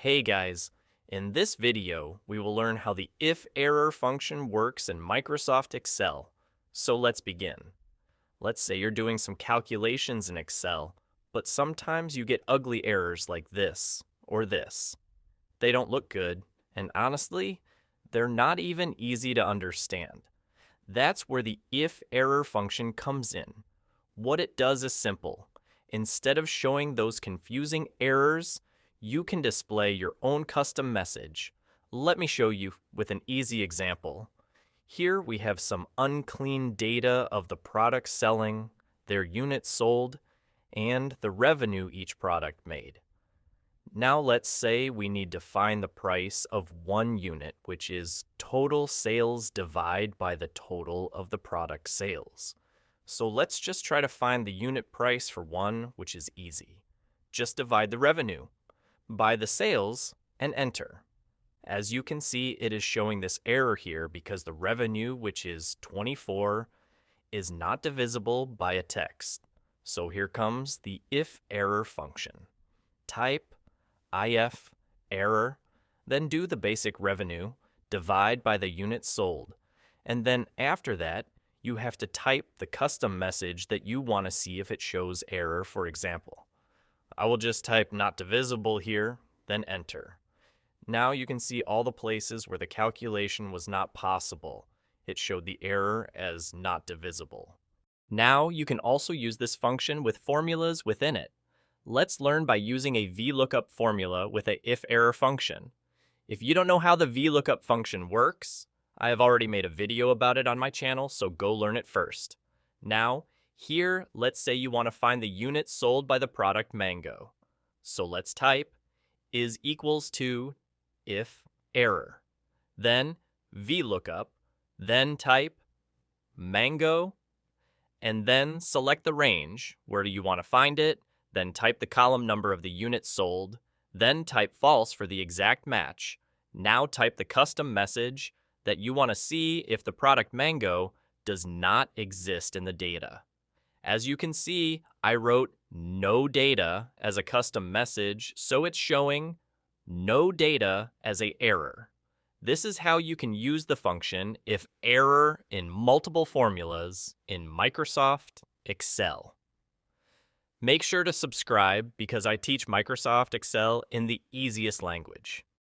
Hey guys, in this video, we will learn how the IFERROR function works in Microsoft Excel. So let's begin. Let's say you're doing some calculations in Excel, but sometimes you get ugly errors like this or this. They don't look good, and honestly, they're not even easy to understand. That's where the IFERROR function comes in. What it does is simple. Instead of showing those confusing errors, you can display your own custom message. Let me show you with an easy example. Here we have some unclean data of the products selling, their units sold, and the revenue each product made. Now let's say we need to find the price of one unit, which is total sales divided by the total of the product sales. So let's just try to find the unit price for one, which is easy. Just divide the revenue by the sales and enter. As you can see, it is showing this error here because the revenue, which is 24, is not divisible by a text. So here comes the IFERROR function. Type IFERROR, then do the basic revenue, divide by the units sold, and then after that, you have to type the custom message that you want to see if it shows error, for example. I will just type not divisible here, then enter. Now you can see all the places where the calculation was not possible. It showed the error as not divisible. Now you can also use this function with formulas within it. Let's learn by using a VLOOKUP formula with a IFERROR function. If you don't know how the VLOOKUP function works, I have already made a video about it on my channel, so go learn it first. Now, here, let's say you want to find the units sold by the product mango. So let's type is equals to IFERROR. Then VLOOKUP, then type mango, and then select the range. Where do you want to find it? Then type the column number of the units sold. Then type false for the exact match. Now type the custom message that you want to see if the product mango does not exist in the data. As you can see, I wrote no data as a custom message, so it's showing no data as an error. This is how you can use the function IFERROR in multiple formulas in Microsoft Excel. Make sure to subscribe because I teach Microsoft Excel in the easiest language.